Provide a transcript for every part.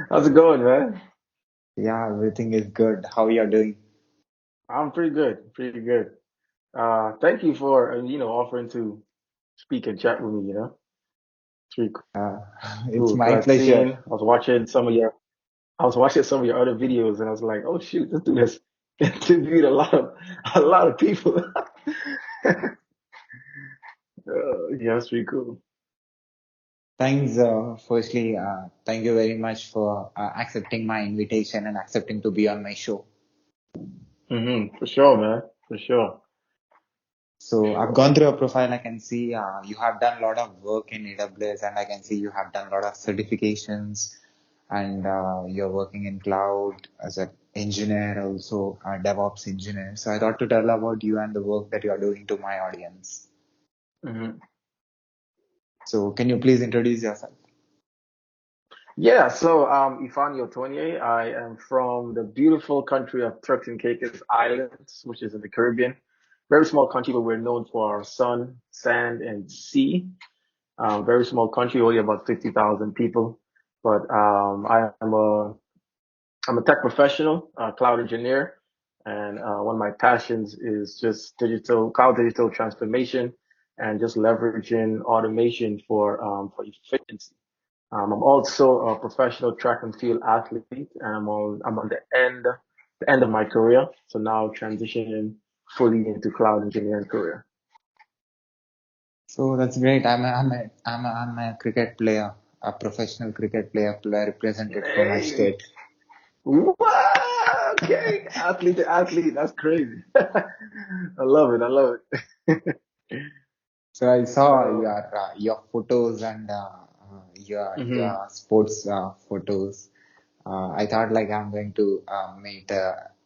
How's it going, man? Yeah, everything is good. How you are doing? I'm pretty good, pretty good. Thank you for offering to speak and chat with me. It's pretty Uh, it's cool my because pleasure. I was watching I was watching some of your other videos, and I was like, oh shoot, this dude has interviewed a lot of people. Yeah, it's pretty cool. Thanks, firstly, thank you very much for accepting my invitation and accepting to be on my show. For sure, man, for sure, for So I've sure. gone through your profile. I can see you have done a lot of work in AWS, and I can see you have done a lot of certifications, and you're working in cloud as an engineer, also a DevOps engineer. So I thought to tell about you and the work that you are doing to my audience. hmm So can you please introduce yourself? Yeah, so Ifeanyi Otuonye. I am from the beautiful country of Turks and Caicos Islands, which is in the Caribbean. Very small country, but we're known for our sun, sand, and sea. Very small country, only about 50,000 people. But I'm a tech professional, cloud engineer, and one of my passions is just cloud digital transformation, and just leveraging automation for efficiency. I'm also a professional track and field athlete, and I'm on the end of my career. So now transitioning fully into cloud engineering career. So that's great. I'm a cricket player, a professional cricket player, represented for my Hey, state. what? Okay, athlete to athlete. That's crazy. I love it. I love it. So I saw Uh, your photos and mhm, your sports photos. I thought like I'm going to meet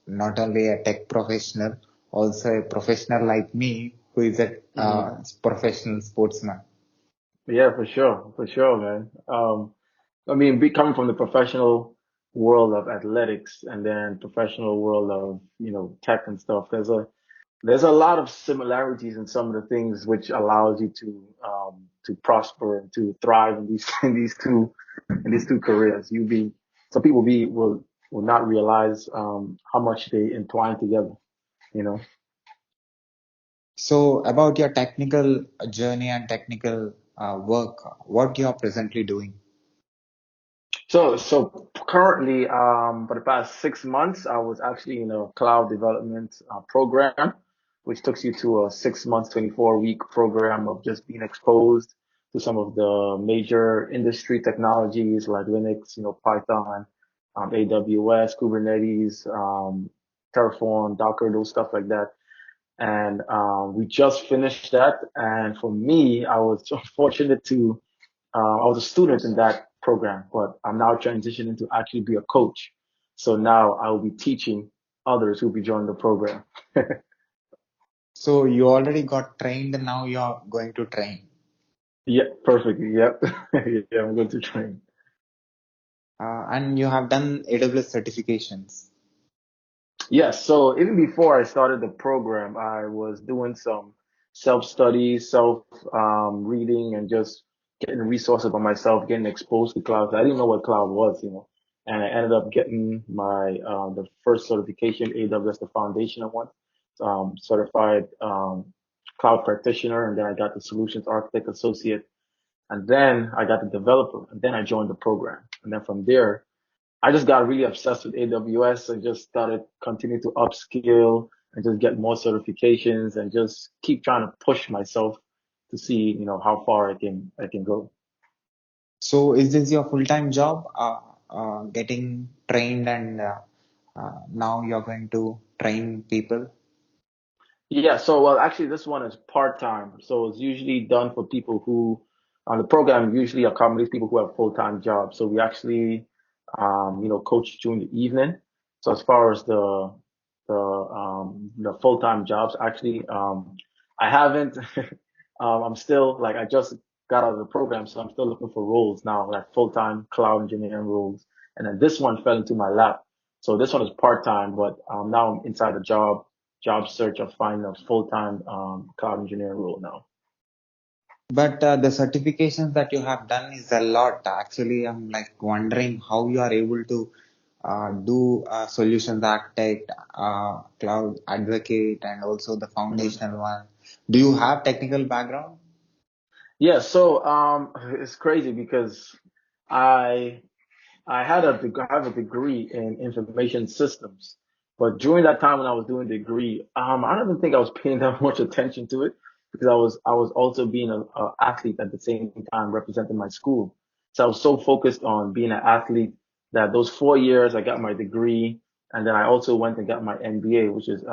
not only a tech professional, also a professional like me who is a mhm. professional sportsman. Yeah, for sure, man. I mean, coming from the professional world of athletics and then professional world of tech and stuff, there's a lot of similarities in some of the things which allows you to prosper and to thrive in these in these two careers. Some people be will not realize how much they entwine together. You know. So about your technical journey and technical work, what you are presently doing? So currently, for the past 6 months, I was actually in a cloud development program, which took you to a 6 months, 24-week program of just being exposed to some of the major industry technologies like Linux, Python, AWS, Kubernetes, Terraform, Docker, those stuff like that. And we just finished that. And for me, I was so fortunate to I was a student in that program, but I'm now transitioning to actually be a coach. So now I will be teaching others who will be joining the program. So you already got trained and now you're going to train. Yeah, perfectly. Yep. Yeah, I'm going to train. And you have done AWS certifications. Yes. So even before I started the program, I was doing some self-study, reading, and just getting resources by myself, getting exposed to cloud. I didn't know what cloud was, and I ended up getting my the first certification, AWS, the foundation one, certified cloud practitioner, and then I got the solutions architect associate, and then I got the developer, and then I joined the program, and then from there I just got really obsessed with AWS and just started continuing to upskill and just get more certifications and just keep trying to push myself to see, how far I can go. So is this your full-time job, getting trained and now you're going to train people? Yeah, so well actually this one is part-time. So it's usually done for people who on the program usually accommodates people who have full-time jobs. So we actually coach during the evening. So as far as the full-time jobs, actually I haven't I'm still like I just got out of the program, so I'm still looking for roles now, like full-time cloud engineering roles. And then this one fell into my lap. So this one is part-time, but now I'm inside the job search of finding a full-time cloud engineering role now. But the certifications that you have done is a lot. Actually, I'm like wondering how you are able to do solutions architect, cloud advocate, and also the Mhm. foundational one. Do you have technical background? Yeah, so it's crazy because I I have a degree in information systems, but during that time when I was doing the degree, I don't even think I was paying that much attention to it because I was also being a athlete at the same time representing my school. So I was so focused on being an athlete that those 4 years I got my degree, and then I also went and got my MBA, which is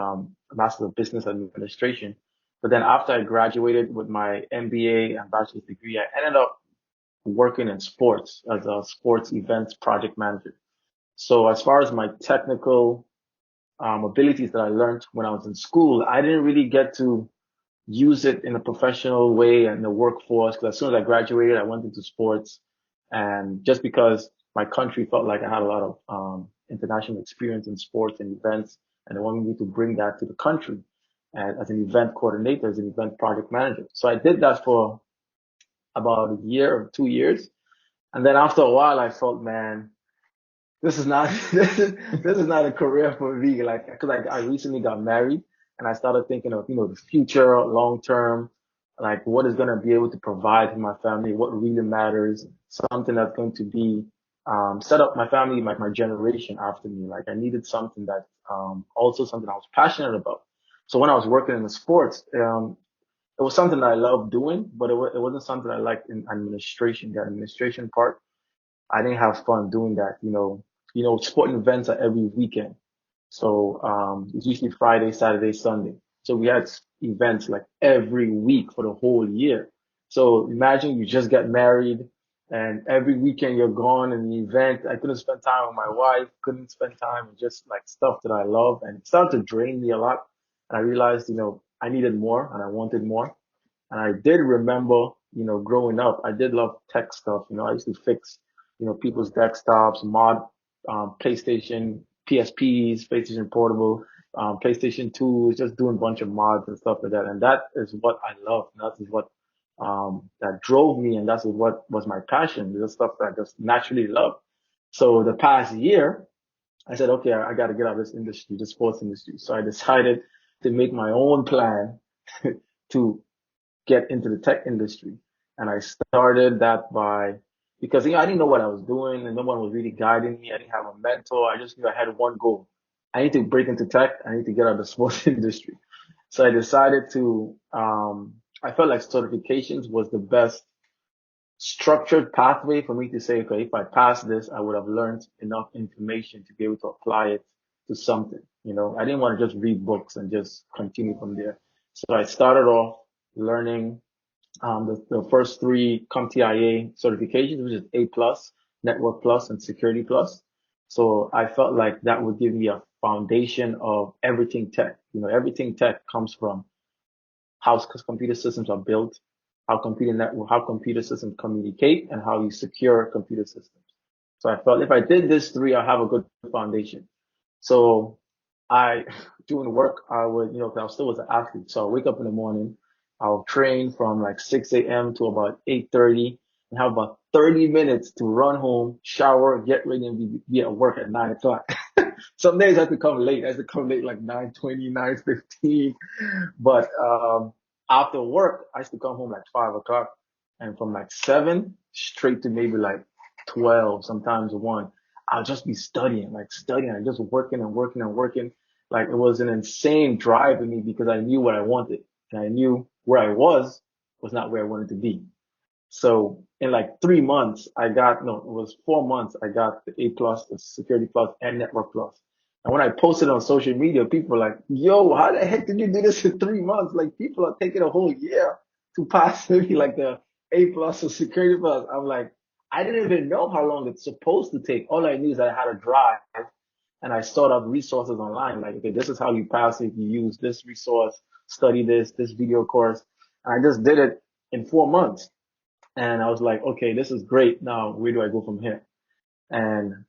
Master of Business Administration. But then after I graduated with my MBA and bachelor's degree, I ended up working in sports as a sports events project manager. So as far as my technical abilities that I learned when I was in school, I didn't really get to use it in a professional way in the workforce. Because as soon as I graduated, I went into sports, and just because my country felt like I had a lot of international experience in sports and events, and they wanted me to bring that to the country and as an event coordinator, as an event project manager. So I did that for about a year or 2 years. And then after a while, I felt, man, this is not this is not a career for me. Like, because I recently got married, and I started thinking of the future, long term, like what is going to be able to provide for my family, what really matters, something that's going to be set up my family, like my generation after me. Like I needed something that also something I was passionate about. So when I was working in the sports, it was something that I loved doing, but it wasn't something I liked in administration. The administration part, I didn't have fun doing that. Sporting events are every weekend. So it's usually Friday, Saturday, Sunday. So we had events like every week for the whole year. So imagine you just get married and every weekend you're gone in the event. I couldn't spend time with my wife, couldn't spend time with just like stuff that I love, and it started to drain me a lot. And I realized, I needed more and I wanted more. And I did remember, growing up, I did love tech stuff. I used to fix, people's desktops, mod, PlayStation, PSPs, PlayStation Portable, PlayStation 2s, just doing a bunch of mods and stuff like that. And that is what I love. That is what, that drove me. And that's what was my passion. The stuff that I just naturally love. So the past year, I said, okay, I got to get out of this industry, the sports industry. So I decided to make my own plan to get into the tech industry. And I started that because I didn't know what I was doing and no one was really guiding me. I didn't have a mentor. I just knew I had one goal. I need to break into tech. I need to get out of the sports industry. So I decided I felt like certifications was the best structured pathway for me to say, okay, if I pass this, I would have learned enough information to be able to apply it to something. I didn't want to just read books and just continue from there. So I started off learning the first three CompTIA certifications, which is A plus, Network plus, and Security plus. So I felt like that would give me a foundation of everything tech. Everything tech comes from how computer systems are built, how computer systems communicate, and how you secure computer systems. So I felt if I did this three, I'll have a good foundation. So I, doing work, I would, 'cause I still was an athlete. So I wake up in the morning, I'll train from like 6 a.m. to about 8:30 and have about 30 minutes to run home, shower, get ready, and be at work at 9 o'clock. Some days I have to come late. I have to come late like 9:20, 9:15. But after work, I used to come home like 5 o'clock, and from like 7 straight to maybe like 12, sometimes 1. I'll just be studying, like studying and just working and working and working. Like it was an insane drive in me because I knew what I wanted and I knew where I was not where I wanted to be. So in like 3 months, no, it was 4 months. I got the A plus, the security plus, and network plus. And when I posted on social media, people were like, "Yo, how the heck did you do this in 3 months? Like people are taking a whole year to pass maybe like the A plus or security plus." I'm like, I didn't even know how long it's supposed to take. All I knew is I had a drive, and I sought out resources online. Like, okay, this is how you pass it. You use this resource, study this video course. And I just did it in 4 months. And I was like, okay, this is great. Now, where do I go from here?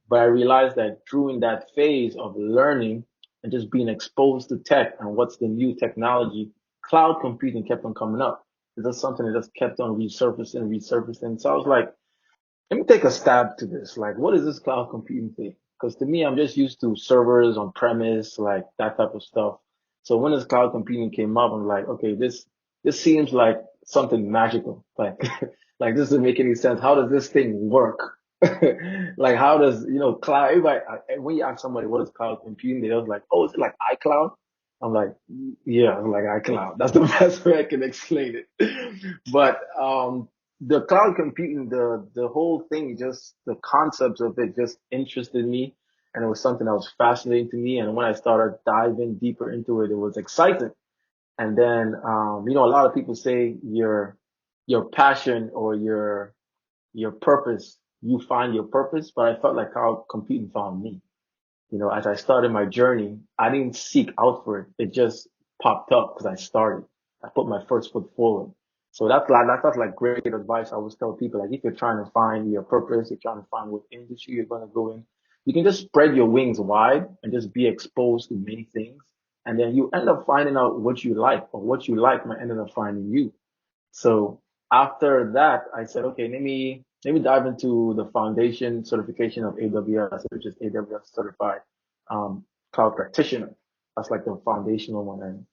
But I realized that during that phase of learning and just being exposed to tech and what's the new technology, cloud computing kept on coming up. It's just something that just kept on resurfacing, resurfacing. So I was like, let me take a stab to this. Like, what is this cloud computing thing? Because to me, I'm just used to servers on premise, like that type of stuff. So when this cloud computing came up, I'm like, okay, this seems like something magical. Like, like this doesn't make any sense. How does this thing work? Like, how does cloud? Everybody, when you ask somebody what is cloud computing, they're like, oh, is it like iCloud? I'm like, yeah, like iCloud. That's the best way I can explain it. But the cloud computing, the whole thing, just the concepts of it just interested me, and it was something that was fascinating to me. And when I started diving deeper into it, it was exciting. And then, a lot of people say your passion or your purpose, you find your purpose, but I felt like cloud computing found me. As I started my journey, I didn't seek out for it. It just popped up because I started. I put my first foot forward. So that's like great advice. I always tell people, like, if you're trying to find your purpose, you're trying to find what industry you're going to go in, you can just spread your wings wide and just be exposed to many things. And then you end up finding out what you like, or what you like might end up finding you. So after that, I said, okay, let me dive into the foundation certification of AWS, which is AWS certified cloud practitioner. That's like the foundational one. And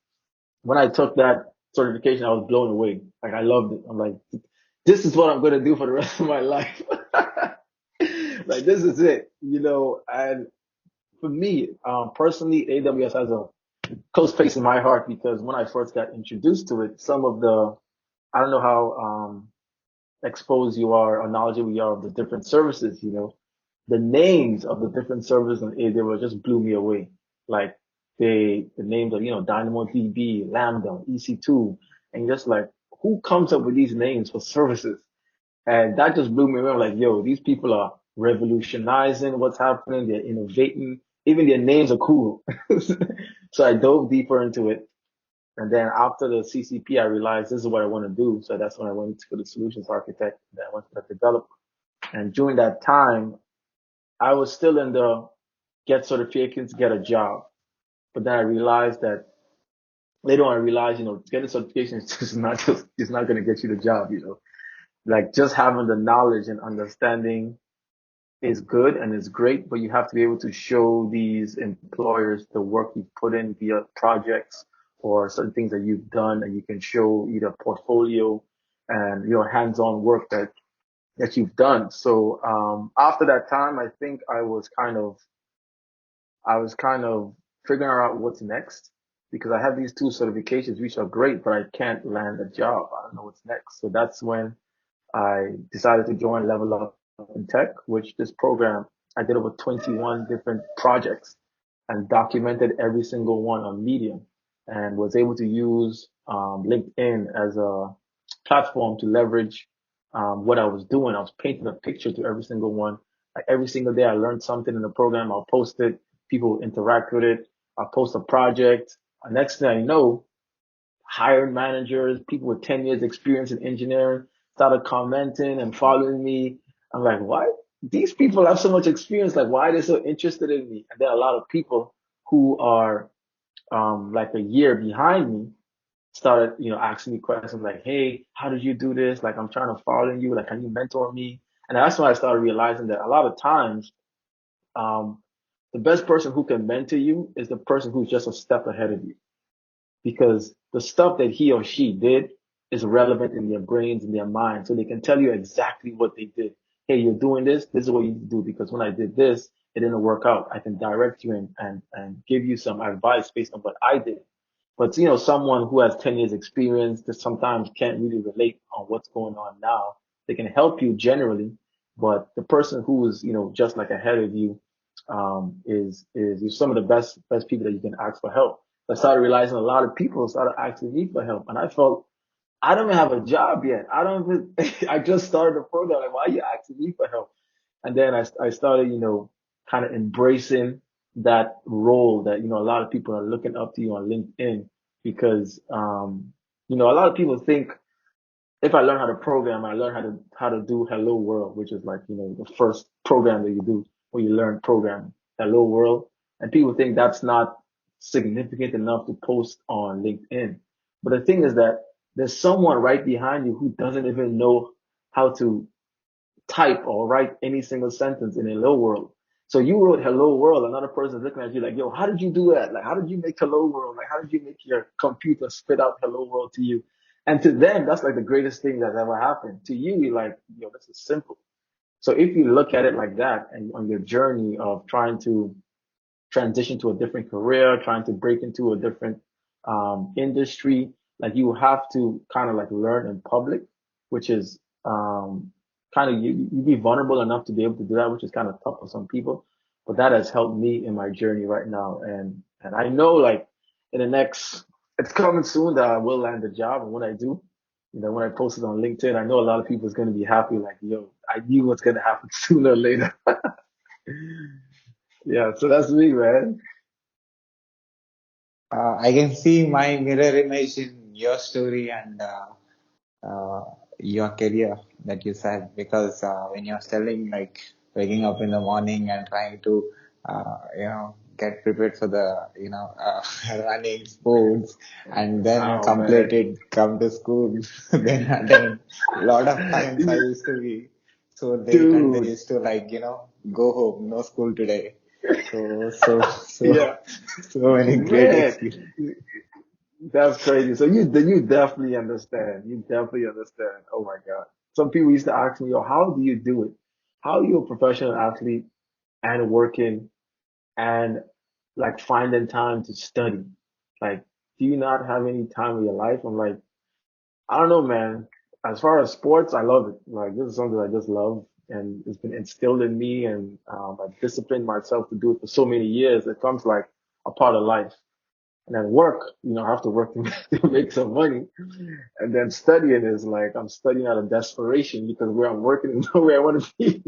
when I took that certification, I was blown away. Like, I loved it. I'm like, this is what I'm gonna do for the rest of my life. Like, this is it. And for me, personally, AWS has a close place in my heart because when I first got introduced to it, some of the I don't know how exposed you are or knowledgeable you are of the different services. The names of the different servers on AWS just blew me away. Like, the names of, DynamoDB, Lambda, EC2, and just like, who comes up with these names for services? And that just blew me away. I'm like, yo, these people are revolutionizing what's happening. They're innovating. Even their names are cool. So I dove deeper into it. And then after the CCP, I realized this is what I want to do. So that's when I went to the solutions architect. Then I went to the developer. And during that time, I was still in the get certifications, get a job. But then I realized that later on, I realized, getting certifications is it's not going to get you the job. Like, just having the knowledge and understanding is good and is great, but you have to be able to show these employers the work you've put in via projects or certain things that you've done, and you can show either portfolio and your hands-on work that you've done. So after that time, I think I was kind of figuring out what's next, because I have these two certifications which are great, but I can't land a job. I don't know what's next. So that's when I decided to join Level Up in Tech, which this program, I did over 21 different projects and documented every single one on Medium, and was able to use LinkedIn as a platform to leverage what I was doing. I was painting a picture to every single one. Like, every single day I learned something in the program. I'll post it. People interact with it. I'll post a project. Next thing I know, hired managers, people with 10 years experience in engineering started commenting and following me. I'm like, why? These people have so much experience. Like, why are they so interested in me? And there are a lot of people who are like a year behind me started, asking me questions like, hey, how did you do this? Like, I'm trying to follow you. Like, can you mentor me? And that's when I started realizing that a lot of times, um, the best person who can mentor you is the person who's just a step ahead of you, because the stuff that he or she did is relevant in their brains and their minds. So they can tell you exactly what they did. Hey, you're doing this. This is what you need to do, because when I did this, it didn't work out. I can direct you and give you some advice based on what I did. But, someone who has 10 years experience that sometimes can't really relate on what's going on now. They can help you generally, but the person who is, just like ahead of you, is some of the best people that you can ask for help. I started realizing a lot of people started asking me for help, and I felt I don't even have a job yet. I don't even, I just started the program. Like, why are you asking me for help? And then I started, kind of embracing that role that, a lot of people are looking up to you on LinkedIn, because, a lot of people think if I learn how to program, I learn how to do Hello World, which is like, the first program that you do when you learn programming, Hello World. And people think that's not significant enough to post on LinkedIn. But the thing is that there's someone right behind you who doesn't even know how to type or write any single sentence in hello world. So you wrote hello world, another person's looking at you like, yo, how did you do that? Like, how did you make hello world? Like, how did you make your computer spit out hello world to you? And to them, that's like the greatest thing that's ever happened. To you, you're like, yo, this is simple. So if you look at it like that and on your journey of trying to transition to a different career, trying to break into a different industry, like you have to kind of like learn in public, which is kind of you be vulnerable enough to be able to do that, which is kind of tough for some people. But that has helped me in my journey right now, and I know like in the next, it's coming soon that I will land a job, and when I do, when I post it on LinkedIn, I know a lot of people is going to be happy. Like, yo, I knew what's going to happen sooner or later. Yeah, so that's me, man. I can see my mirror image in your story and uh, your career that you said, because when you're telling like waking up in the morning and trying to get prepared for the running sports, and then Oh complete man. it, come to school, then attend. A lot of times I used to be so late, and then Dude. used to like go home, no school today. So Yeah. so many great Man, experience. that's crazy. So you definitely understand. You definitely understand. Oh my God. Some people used to ask me, yo, how do you do it? How are you a professional athlete and working and like finding time to study? Like, do you not have any time in your life? I'm like, I don't know, man. As far as sports, I love it. Like this is something I just love, and it's been instilled in me, and I've disciplined myself to do it for so many years. It comes like a part of life. And then work, I have to work to, to make some money. And then studying is like I'm studying out of desperation because where I'm working is not where I want to be.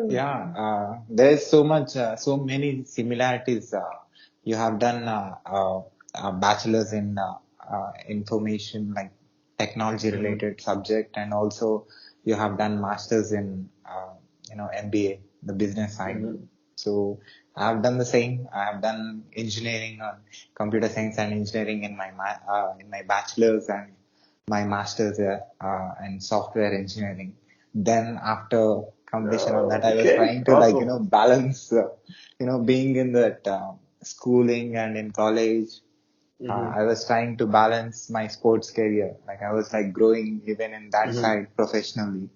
Yeah, there's so much, so many similarities. You have done a bachelor's in information, like technology Hmm. related subject, and also you have done masters in, MBA, the business side. Hmm. So I have done the same. I have done engineering on computer science and engineering in in my bachelor's, and my master's in software engineering. Then after completion of that, I was Okay, trying to like, awesome. balance, being in that schooling and in college. Hmm. I was trying to balance my sports career. Like I was like growing even in that Hmm. side professionally.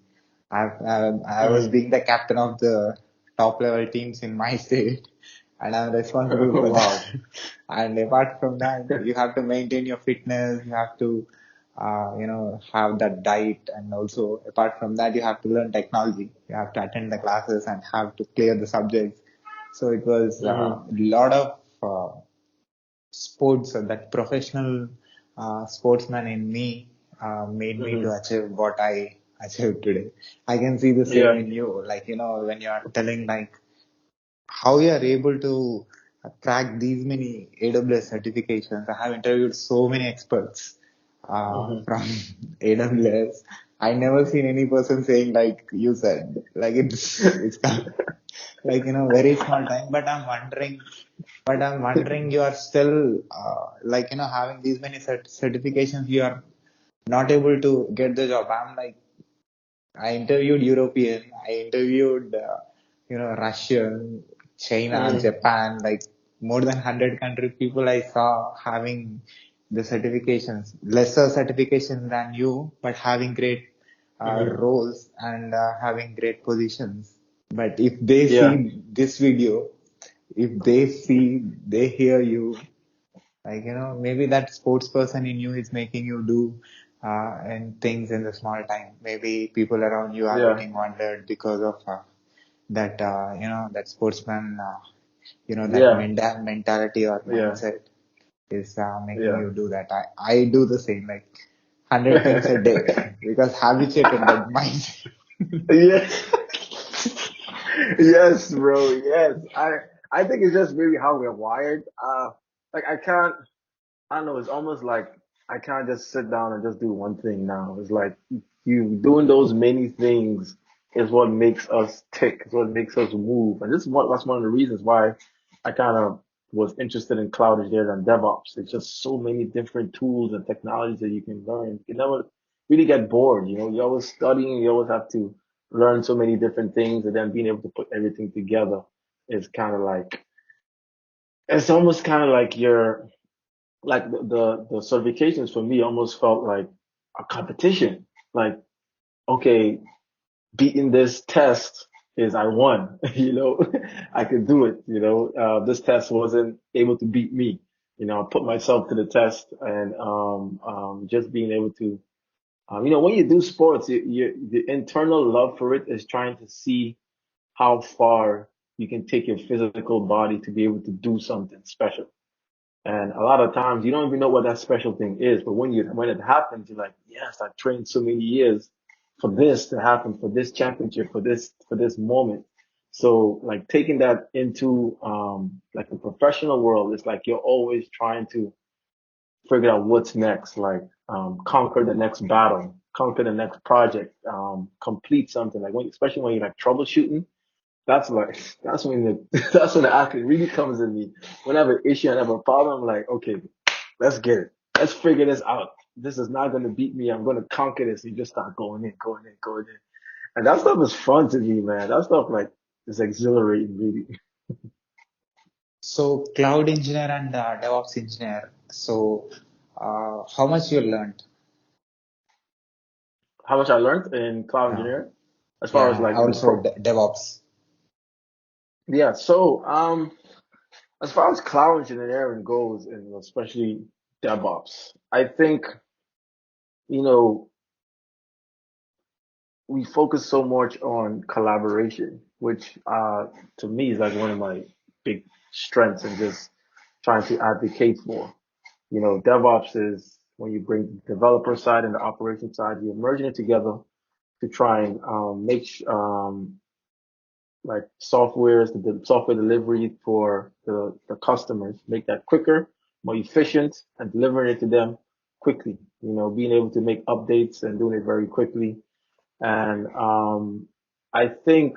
I was Hmm. being the captain of the top level teams in my state, and I'm responsible for that. Wow. And apart from that, you have to maintain your fitness. You have to, have that diet, and also apart from that, you have to learn technology. You have to attend the classes and have to clear the subjects. So it was a Hmm. lot of sports, that professional sportsman in me made me to Hmm. achieve what I achieved today. I can see the same Yeah. in you. Like, when you are telling like how you are able to crack these many AWS certifications. I have interviewed so many experts Hmm. from AWS. I never seen any person saying like you said, like it's like very small time. But I'm wondering, you are still like having these many certifications, you are not able to get the job. I'm like, I interviewed European, I interviewed Russian, China, Hmm. Japan, like more than 100 country people I saw having the certifications, lesser certifications than you, but having great Hmm. roles and having great positions. But if they Yeah. see this video, if they see, they hear you, like, maybe that sports person in you is making you do and things in the small time. Maybe people around you are Yeah. getting wondered because of that sportsman, that Yeah. mentality or Yeah. mindset is making Yeah. you do that. I do the same, like 100 things a day because habituated that mindset. Yeah. Yes, bro. Yes. I think it's just maybe how we're wired. Like I don't know, it's almost like I can't just sit down and just do one thing now. It's like you doing those many things is what makes us tick, is what makes us move. And that's one of the reasons why I kind of was interested in cloud engineering and DevOps. There's just so many different tools and technologies that you can learn. You never really get bored. You're always studying. You always have to learn so many different things, and then being able to put everything together is kind of like it's almost kind of like you're like the certifications for me almost felt like a competition. Like, okay, beating this test is I won, I could do it, this test wasn't able to beat me, I put myself to the test and, just being able to, when you do sports, the internal love for it is trying to see how far you can take your physical body to be able to do something special. And a lot of times you don't even know what that special thing is. But when it happens, you're like, yes, I trained so many years for this to happen, for this championship, for this moment. So like taking that into, like the professional world, it's like you're always trying to figure out what's next, like, conquer the next battle, conquer the next project, complete something like especially when you're like troubleshooting. That's when that's when the athlete really comes in me. When I have an issue and I have a problem, I'm like, okay, let's get it. Let's figure this out. This is not gonna beat me. I'm gonna conquer this. You just start going in, going in, going in. And that stuff is fun to me, man. That stuff like is exhilarating really. So cloud engineer and DevOps engineer. So how much you learned? How much I learned in cloud Yeah, engineering as far as yeah. like the Also pro DevOps. yeah, so as far as cloud engineering goes and especially DevOps, I think, you know, we focus so much on collaboration, which to me is like one of my big strengths and just trying to advocate for. DevOps is when you bring the developer side and the operation side, you're merging it together to try and like the software delivery for the customers, make that quicker, more efficient, and delivering it to them quickly. Being able to make updates and doing it very quickly. And I think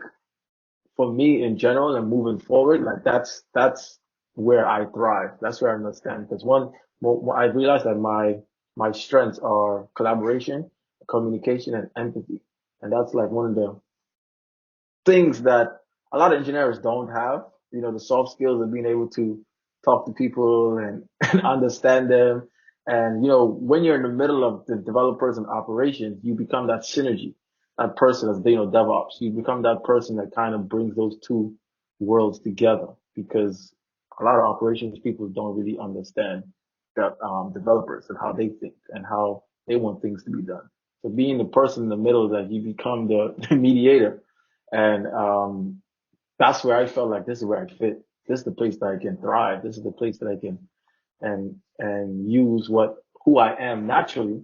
for me in general and moving forward, like that's where I thrive. That's where I understand. Because I realized that my strengths are collaboration, communication, and empathy, and that's like one of the things that a lot of engineers don't have. The soft skills of being able to talk to people and, and understand them. And, when you're in the middle of the developers and operations, you become that synergy, that person as, DevOps. You become that person that kind of brings those two worlds together because a lot of operations people don't really understand that, developers and how they think and how they want things to be done. So being the person in the middle that you become the mediator and that's where I felt like this is where I fit. This is the place that I can thrive. This is the place that I can and use who I am naturally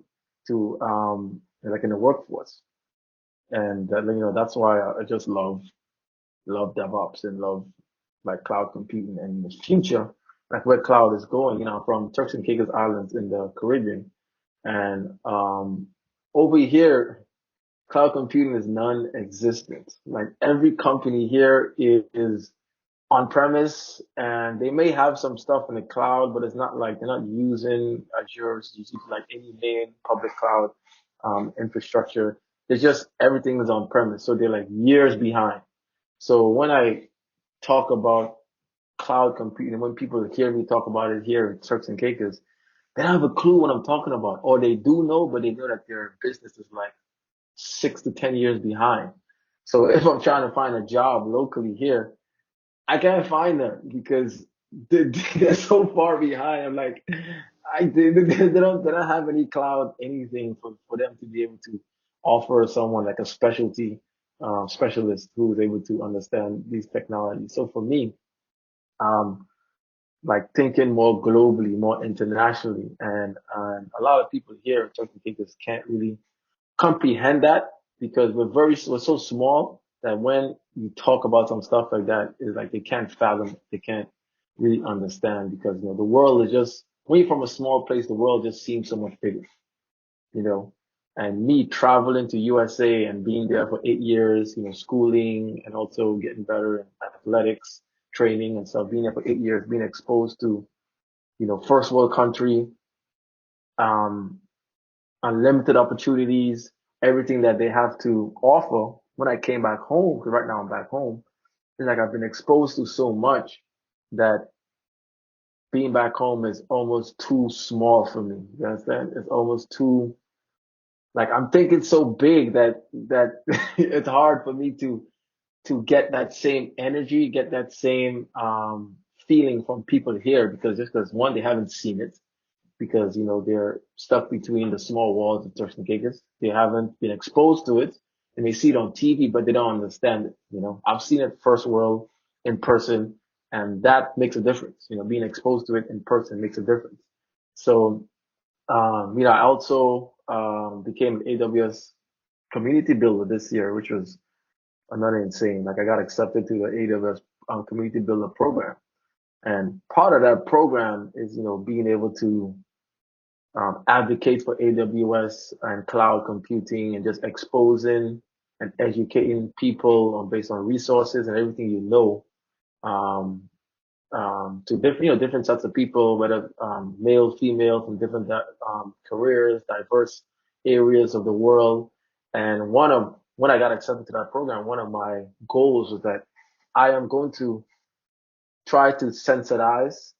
to like in the workforce. And that's why I just love DevOps and love like cloud computing and the future, like where cloud is going. From Turks and Caicos Islands in the Caribbean, and over here cloud computing is non-existent. Like every company here is on premise and they may have some stuff in the cloud, but it's not like they're not using Azure, it's using like any main public cloud infrastructure. It's just everything is on premise. So they're like years behind. So when I talk about cloud computing, when people hear me talk about it here in Turks and Caicos, they don't have a clue what I'm talking about. Or they do know, but they know that their business is like 6 to 10 years behind. So if I'm trying to find a job locally here, I can't find them because they're so far behind. I'm like, they don't have any cloud anything for them to be able to offer someone like a specialty specialist who is able to understand these technologies. So for me, um, like thinking more globally, more internationally, and a lot of people here in Turkey thinkers can't really comprehend that because we're so small that when you talk about some stuff like that, it's like they can't fathom it. They can't really understand because the world is just when you're from a small place, the world just seems so much bigger, you know. And me traveling to USA and being there for 8 years, schooling and also getting better in athletics, training and stuff, being there for 8 years, being exposed to, first world country, um, unlimited opportunities, everything that they have to offer. When I came back home, because right now I'm back home, it's like I've been exposed to so much that being back home is almost too small for me. You understand? It's almost too, like, I'm thinking so big that it's hard for me to get that same energy, get that same feeling from people here, because one, they haven't seen it, because they're stuck between the small walls of Turks and Caicos. They haven't been exposed to it, and they see it on TV, but they don't understand it. I've seen it first world in person, and that makes a difference. Being exposed to it in person makes a difference. So, I also became an AWS community builder this year, which was another insane. Like, I got accepted to the AWS community builder program, and part of that program is being able to advocate for AWS and cloud computing, and just exposing and educating people based on resources and everything um, to different sets of people, whether male, female, from different careers, diverse areas of the world. And when I got accepted to that program, one of my goals was that I am going to try to sensitize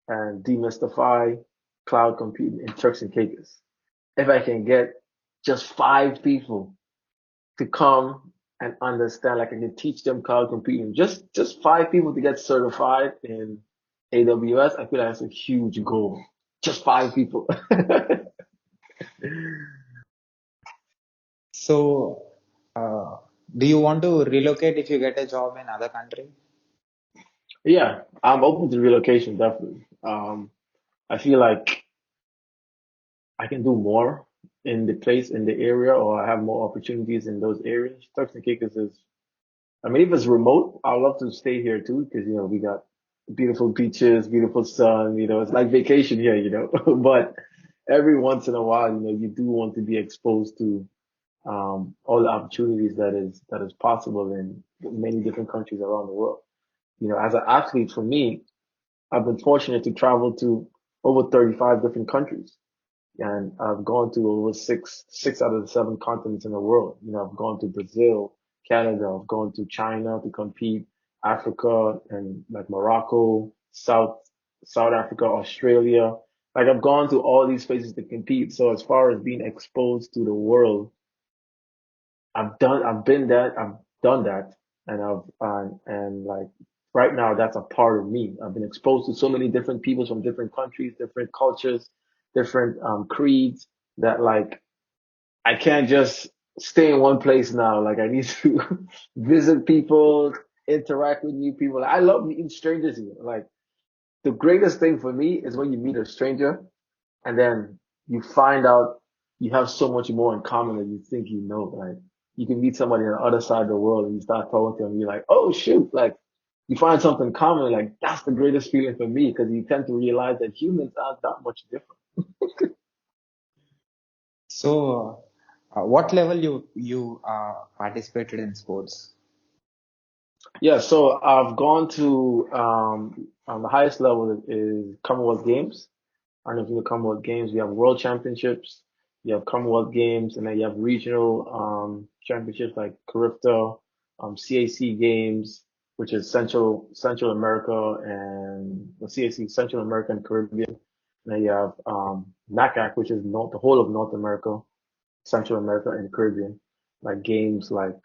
and demystify cloud computing in Turks and Caicos. If I can get just 5 people to come and understand, like, I can teach them cloud computing, just 5 people to get certified in AWS, I feel like that's a huge goal. Just 5 people. So, uh, do you want to relocate if you get a job in other country? Yeah, I'm open to relocation, definitely. I feel like I can do more in the place, in the area, or I have more opportunities in those areas. Turks and Caicos is, I mean, if it's remote, I'd love to stay here too, because we got beautiful beaches, beautiful sun. It's like vacation here. But every once in a while, you do want to be exposed to all the opportunities that is possible in many different countries around the world. As an athlete, for me, I've been fortunate to travel to over 35 different countries, and I've gone to over six out of the 7 continents in the world. I've gone to Brazil, Canada, I've gone to China to compete, Africa, and like Morocco, South Africa, Australia. Like, I've gone to all these places to compete. So as far as being exposed to the world, I've done that, and and like, right now, that's a part of me. I've been exposed to so many different people from different countries, different cultures, different creeds, that, like, I can't just stay in one place now. Like, I need to visit people, interact with new people. I love meeting strangers here. Like, the greatest thing for me is when you meet a stranger, and then you find out you have so much more in common than you think you know. Like, you can meet somebody on the other side of the world, and you start talking to them, and you're like, oh shoot, like, you find something common. Like, that's the greatest feeling for me, because you tend to realize that humans aren't that much different. So, what level you participated in sports? Yeah, so I've gone to the highest level is Commonwealth Games. I don't know if you know Commonwealth Games. You have World Championships, you have Commonwealth Games, and then you have regional championships like CARIFTA, CAC Games, which is Central America, and the CAC Central America and Caribbean. And then you have NACAC, which is the whole of North America, Central America, and the Caribbean. Like, games like,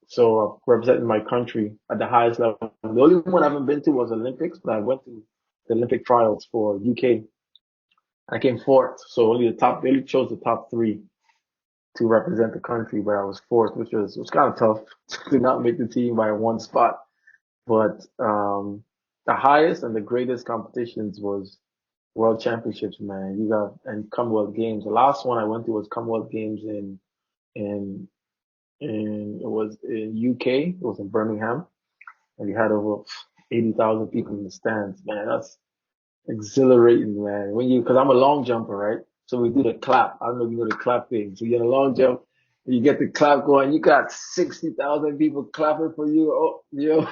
so representing my country at the highest level. The only one I haven't been to was Olympics, but I went to the Olympic trials for UK. I came fourth, so they only chose the top 3 to represent the country, but I was fourth, which was kind of tough to not make the team by one spot. But the highest and the greatest competitions was World Championships, man. And Commonwealth Games. The last one I went to was Commonwealth Games in it was in UK. It was in Birmingham, and we had over 80,000 people in the stands. Man, that's exhilarating, man. Because I'm a long jumper, right? So we do the clap. I don't know if you know the clap thing. So you're in a long jump, You get the clap going. You got 60,000 people clapping for you. Oh, yo,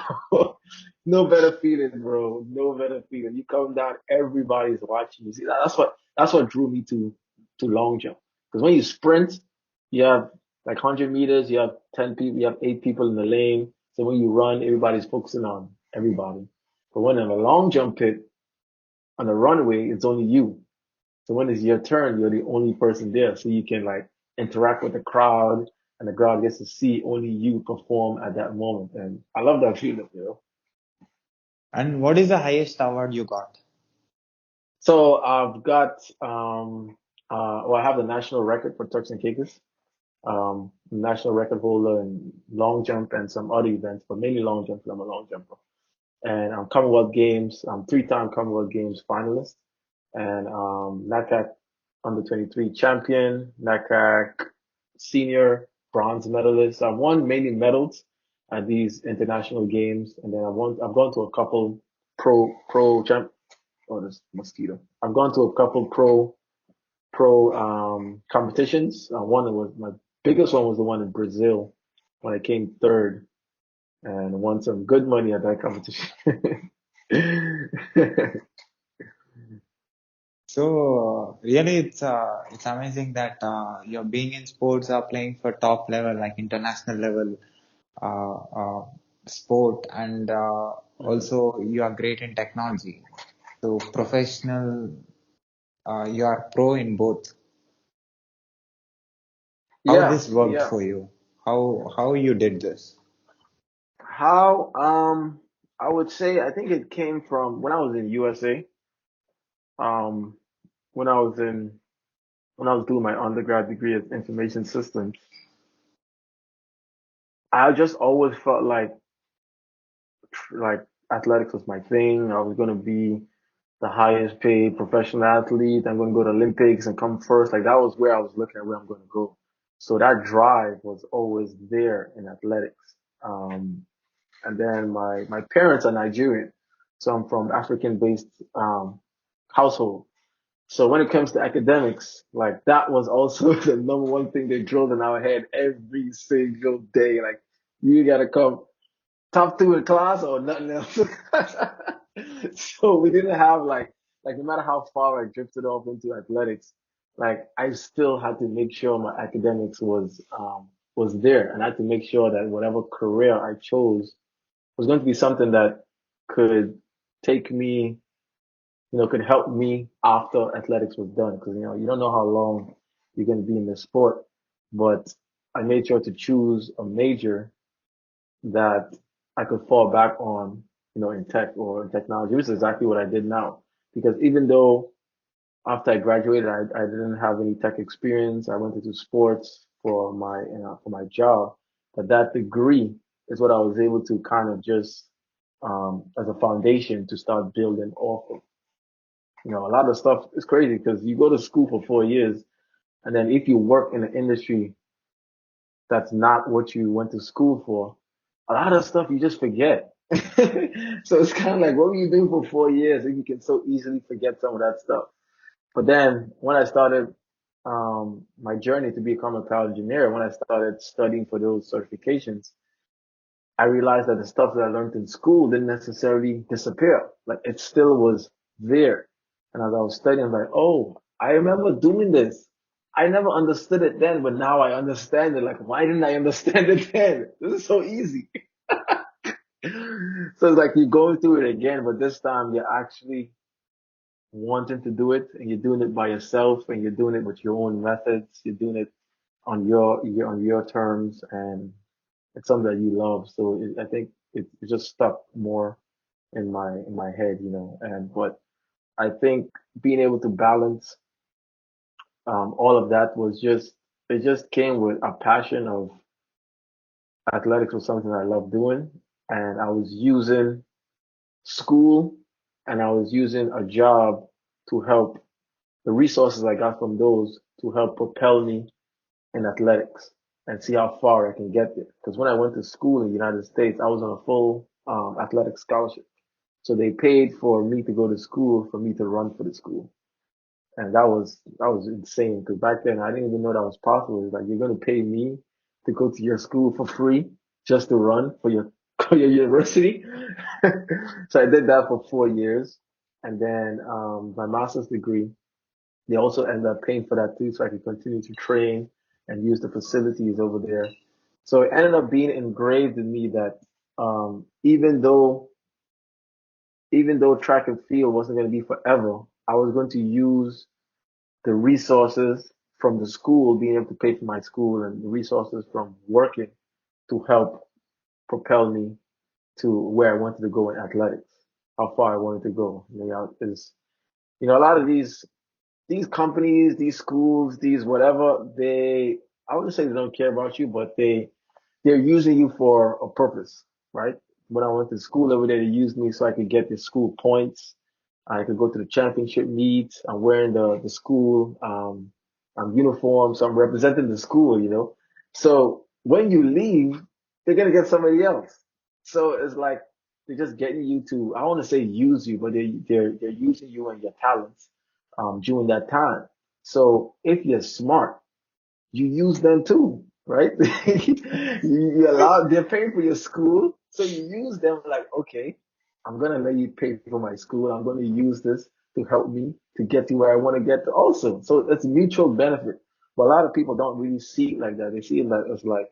no better feeling, bro. No better feeling. You come down, everybody's watching you. See, that's what drew me to long jump. Because when you sprint, you have like 100 meters, you have 10 people, you have 8 people in the lane. So when you run, everybody's focusing on everybody. But when in a long jump pit on the runway, it's only you. So when it's your turn, you're the only person there. So you can like interact with the crowd and the crowd gets to see only you perform at that moment. And I love that feeling. And what is the highest award you got? So I've got, well, I have the national record for Turks and Caicos, national record holder in long jump and some other events, but mainly long jump because I'm a long jumper. And Commonwealth Games, 3-time Commonwealth Games finalist, and NACAC under 23 champion, NACAC senior bronze medalist. I've won mainly medals at these international games, and then I've gone to a couple pro champ. Oh, this mosquito. I've gone to a couple pro competitions. One that was my biggest one was the one in Brazil when I came third and won some good money at that competition. So really, it's amazing that you're being in sports are playing for top level, like international level uh, uh, sport, and Mhm. also you are great in technology. So professional, you are pro in both. How Yeah, this worked yeah. for you? How you did this? How I would say I think it came from when I was in USA. Um when I was in when I was doing my undergrad degree in information systems, I just always felt like athletics was my thing. I was gonna be the highest paid professional athlete. I'm gonna go to Olympics and come first. Like that was where I was looking at where I'm gonna go. So that drive was always there in athletics. Um, and then my parents are Nigerian, so I'm from African based household. So when it comes to academics, like that was also the number one thing they drilled in our head every single day. Like you gotta come top two in class or nothing else. So we didn't have like no matter how far I drifted off into athletics, like I still had to make sure my academics was there, and I had to make sure that whatever career I chose was going to be something that could take me, could help me after athletics was done. Because you don't know how long you're going to be in this sport, but I made sure to choose a major that I could fall back on, in tech or in technology, which is exactly what I did now. Because even though after I graduated, I didn't have any tech experience, I went into sports for my job, but that degree is what I was able to kind of just as a foundation to start building off of. A lot of stuff is crazy because you go to school for 4 years, and then if you work in an industry that's not what you went to school for, a lot of stuff you just forget. So it's kind of like, what were you doing for 4 years if you can so easily forget some of that stuff? But then when I started my journey to become a cloud engineer, when I started studying for those certifications, I realized that the stuff that I learned in school didn't necessarily disappear. Like it still was there. And as I was studying, I was like, oh, I remember doing this. I never understood it then, but now I understand it. Like, why didn't I understand it then? This is so easy. So it's like you're going through it again, but this time you're actually wanting to do it and you're doing it by yourself and you're doing it with your own methods. You're doing it on your terms and it's something that you love. So I think it just stuck more in my head. And but I think being able to balance all of that was just it just came with a passion of athletics was something I love doing, and I was using school and I was using a job to help the resources I got from those to help propel me in athletics and see how far I can get there. Because when I went to school in the United States, I was on a full athletic scholarship. So they paid for me to go to school for me to run for the school. And that was insane because back then I didn't even know that was possible. It's like you're gonna pay me. to go to your school for free just to run for your, for your university. So I did that for 4 years. And then my master's degree, they also ended up paying for that too, so I could continue to train and use the facilities over there. So it ended up being engraved in me that even though track and field wasn't going to be forever, I was going to use the resources from the school, being able to pay for my school, and the resources from working to help propel me to where I wanted to go in athletics, how far I wanted to go. A lot of these companies, these schools, these whatever, I wouldn't say they don't care about you, but they're using you for a purpose, right? When I went to school over there, they used me so I could get the school points. I could go to the championship meets. I'm wearing the school uniform, so I'm representing the school. So when you leave, they're gonna get somebody else. So it's like they're just getting you to, I don't want to say use you, but they're using you and your talents during that time. So if you're smart, you use them too, right? You allow, they're paying for your school, so you use them like, okay, I'm gonna let you pay for my school. I'm gonna use this to help me to get to where I want to get to also. So it's mutual benefit. But a lot of people don't really see it like that. They see it like as like,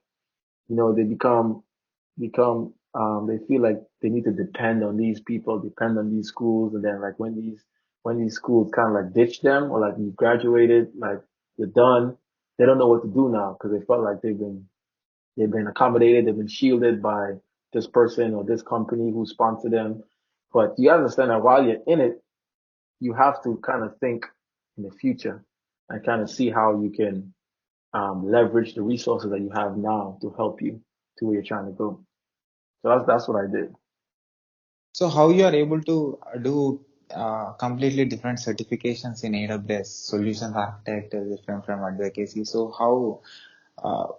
they they feel like they need to depend on these people, depend on these schools, and then like when these schools kind of like ditch them, or like you graduated, like you're done, they don't know what to do now because they felt like they've been accommodated, they've been shielded by this person or this company who sponsored them. But you understand that while you're in it, you have to kind of think in the future and kind of see how you can leverage the resources that you have now to help you to where you're trying to go. So that's what I did. So how you are able to do completely different certifications in AWS? Solutions architect is different from advocacy. So how, uh,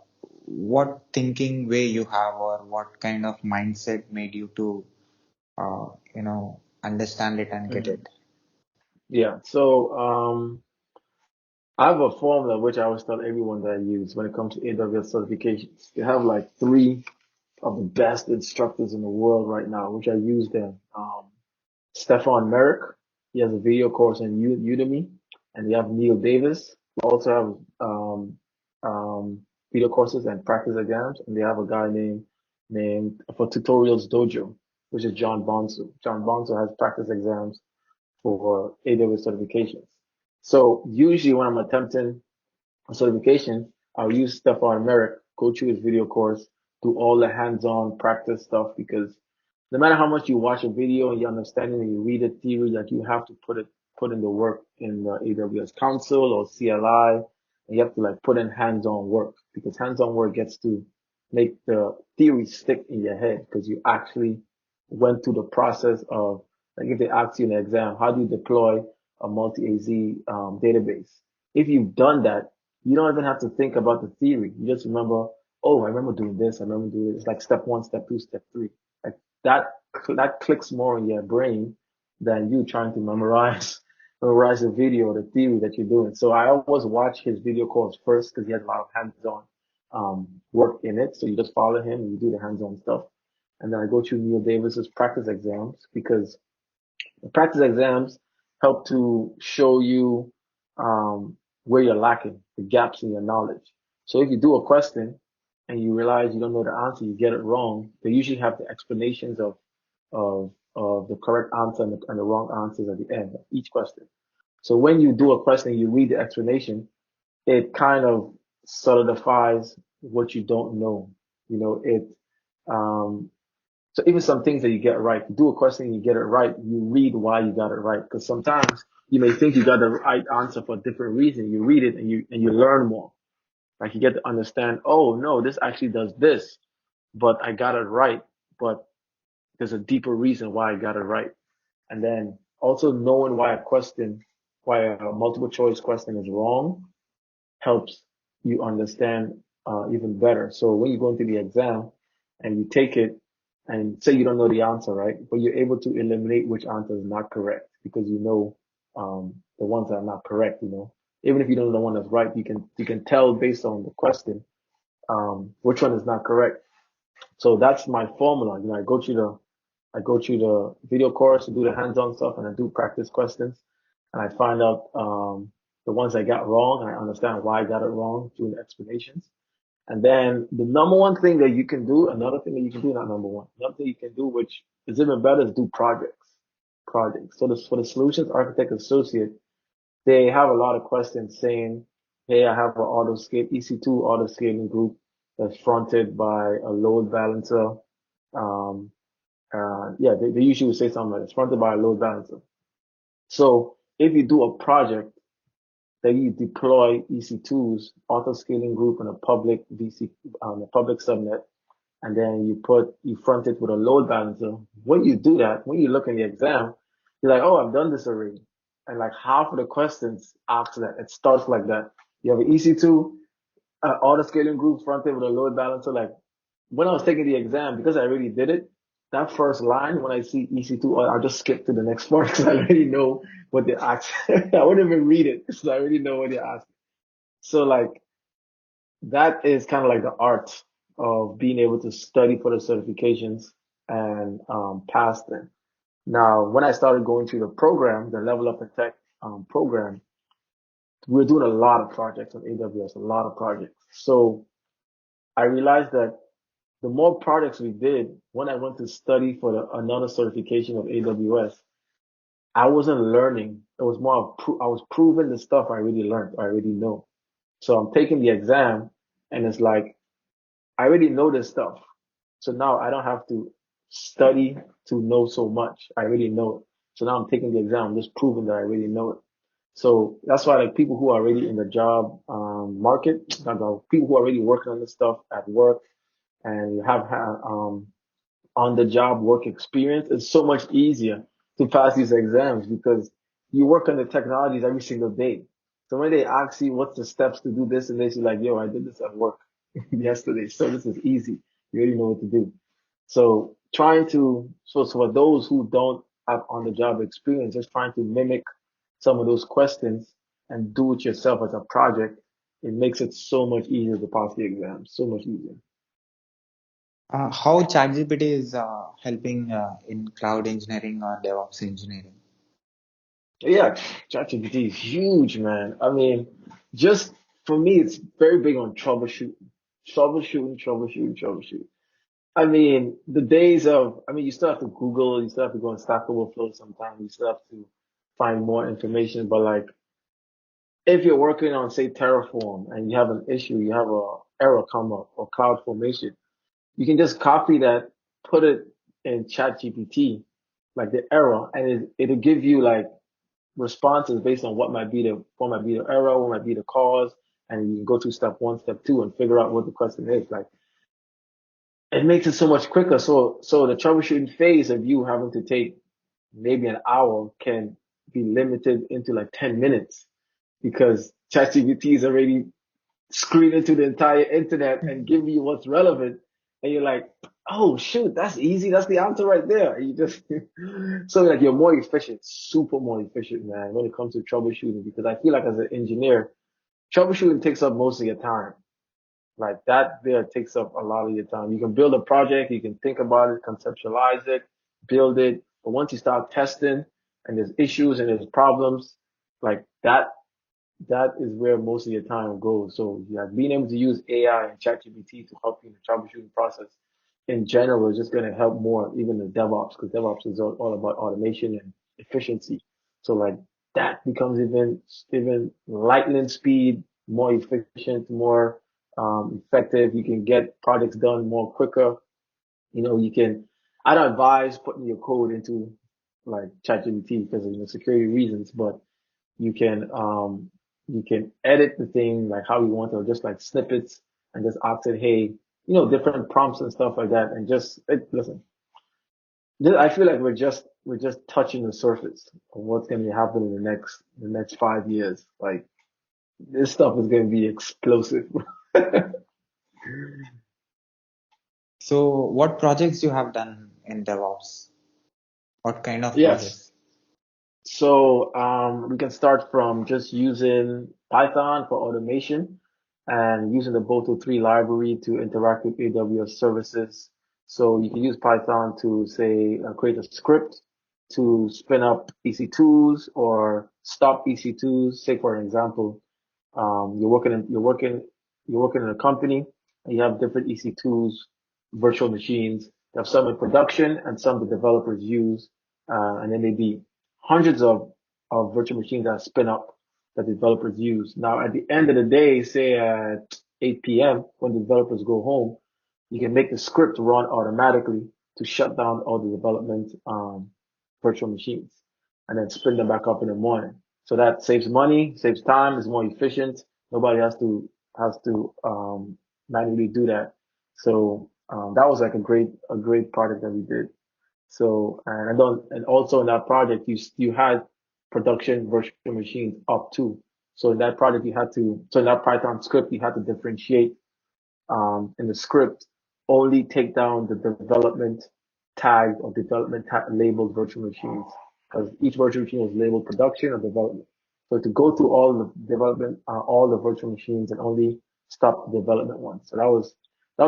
what thinking way you have, or what kind of mindset made you to, understand it and get Mhm. it? Yeah. So I have a formula which I always tell everyone that I use when it comes to AWS certifications. They have like three of the best instructors in the world right now, which I use them. Stefan Merrick, he has a video course on Udemy, and you have Neil Davis, who also have video courses and practice exams, and they have a guy named for Tutorials Dojo, which is John Bonsu. John Bonsu has practice exams for AWS certifications. So usually when I'm attempting certification, I'll use Stefan Merrick, go through his video course, do all the hands-on practice stuff because no matter how much you watch a video and you understand it and you read a theory, like you have to put in the work in the AWS Council or CLI, and you have to like put in hands-on work because hands-on work gets to make the theory stick in your head because you actually went through the process of, like, if they ask you in the exam, how do you deploy a multi-AZ database? If you've done that, you don't even have to think about the theory. You just remember, oh, I remember doing this. I remember doing this. It's like step one, step two, step three. Like that, that clicks more in your brain than you trying to memorize the video or the theory that you're doing. So I always watch his video course first because he has a lot of hands-on work in it. So you just follow him and you do the hands-on stuff. And then I go through Neil Davis's practice exams because the practice exams help to show you where you're lacking, the gaps in your knowledge. So if you do a question and you realize you don't know the answer, you get it wrong, they usually have the explanations of the correct answer and the wrong answers at the end of each question. So when you do a question, you read the explanation, it kind of solidifies what you don't know. Um, so even some things that you get right, you do a question and you get it right, you read why you got it right. Because sometimes you may think you got the right answer for a different reason. You read it and you learn more. Like you get to understand, oh no, this actually does this, but I got it right. But there's a deeper reason why I got it right. And then also knowing why a multiple choice question is wrong helps you understand even better. So when you go into the exam and you take it and say you don't know the answer, right? But you're able to eliminate which answer is not correct because you know the ones that are not correct. Even if you don't know the one that's right, you can tell based on the question which one is not correct. So that's my formula. I go through the video course to do the hands-on stuff and I do practice questions and I find out the ones I got wrong and I understand why I got it wrong through the explanations. And then the number one thing that you can do, another thing that you can do, not number one, another thing you can do, which is even better, is do projects. Projects. So for the solutions architect associate, they have a lot of questions saying, hey, I have an auto scale EC2 auto scaling group that's fronted by a load balancer. Um, yeah, they usually would say something like it's fronted by a load balancer. So if you do a project that you deploy EC2's auto scaling group in a public VC, a public subnet, and then you front it with a load balancer. When you do that, when you look in the exam, you're like, oh, I've done this already. And like half of the questions after that, it starts like that. You have an EC2, auto scaling group fronted with a load balancer. Like when I was taking the exam, because I already did it, that first line, when I see EC2, I'll just skip to the next part because I already know what they asked. I wouldn't even read it because I already know what they asked. So like that is kind of like the art of being able to study for the certifications and pass them. Now, when I started going through the program, the Level Up in Tech program, we were doing a lot of projects on AWS, a lot of projects. So I realized that the more projects we did, when I went to study for another certification of AWS, I wasn't learning. It was more of I was proving the stuff I already learned, I already know. So I'm taking the exam and it's like, I already know this stuff. So now I don't have to study to know so much. I already know it. So now I'm taking the exam, I'm just proving that I already know it. So that's why like people who are already in the job market, people who are already working on this stuff at work and have on the job work experience, it's so much easier to pass these exams because you work on the technologies every single day. So when they ask you what's the steps to do this and this, you're like, yo, I did this at work yesterday. So this is easy. You already know what to do. So so for those who don't have on the job experience, just trying to mimic some of those questions and do it yourself as a project, it makes it so much easier to pass the exam. So much easier. How ChatGPT is helping in cloud engineering or DevOps engineering? Yeah, ChatGPT is huge, man. I mean, just for me, it's very big on troubleshooting. I mean, you still have to Google, you still have to go on Stack Overflow sometimes, you still have to find more information. But like, if you're working on, say, Terraform and you have an issue, you have a error come up or cloud formation, you can just copy that, put it in ChatGPT, like the error, and it'll give you like responses based on what might be the error, what might be the cause, and you can go to step one, step two, and figure out what the question is. Like it makes it so much quicker. So the troubleshooting phase of you having to take maybe an hour can be limited into like 10 minutes because ChatGPT is already screening through the entire internet and giving you what's relevant. And you're like, oh shoot, that's easy. That's the answer right there. And you just, so like you're more efficient, super more efficient, man, when it comes to troubleshooting. Because I feel like as an engineer, troubleshooting takes up most of your time. Like that there takes up a lot of your time. You can build a project, you can think about it, conceptualize it, build it. But once you start testing and there's issues and there's problems, like that is where most of your time goes. So yeah, being able to use AI and ChatGPT to help you in the troubleshooting process in general is just going to help more, even the DevOps, because DevOps is all about automation and efficiency. So like that becomes even lightning speed, more efficient, more effective. You can get projects done more quicker. You know, I don't advise putting your code into like ChatGPT because of security reasons, but you can um you can edit the thing like how you want or just like snippets and just ask it, hey, different prompts and stuff like that, and listen. I feel like we're just touching the surface of what's going to happen in the next 5 years. Like this stuff is going to be explosive. So, what projects you have done in DevOps? What kind of Yes. projects? So we can start from just using Python for automation. and using the Boto3 library to interact with AWS services. So you can use Python to say create a script to spin up EC2s or stop EC2s. Say for an example, you're working in a company and you have different EC2s, virtual machines. You have some in production and some the developers use, and there may be hundreds of virtual machines that spin up that developers use. Now, at the end of the day, say at 8 p.m. when the developers go home, you can make the script run automatically to shut down all the development virtual machines and then spin them back up in the morning. So that saves money, saves time, is more efficient. Nobody has to manually do that. So that was like a great project that we did. So and I don't and also in that project you had production virtual machines up too. So in that project you had to so in that Python script you had to differentiate in the script only take down the development tagged or development labeled virtual machines because each virtual machine was labeled production or development. So to go through all the development, all the virtual machines and only stop the development ones. So that was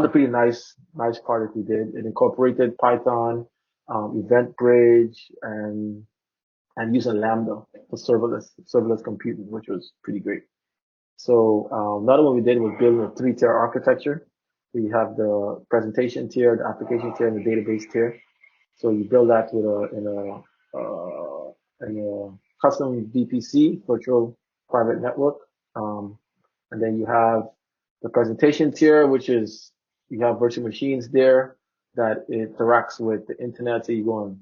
a pretty nice project we did. It incorporated Python, Event Bridge, and using Lambda for serverless computing, which was pretty great. So another one we did was building a three-tier architecture. We have the presentation tier, the application tier, and the database tier. So you build that with in a custom VPC, virtual private network. Um, and then you have the presentation tier, which is you have virtual machines there that interacts with the internet. So you go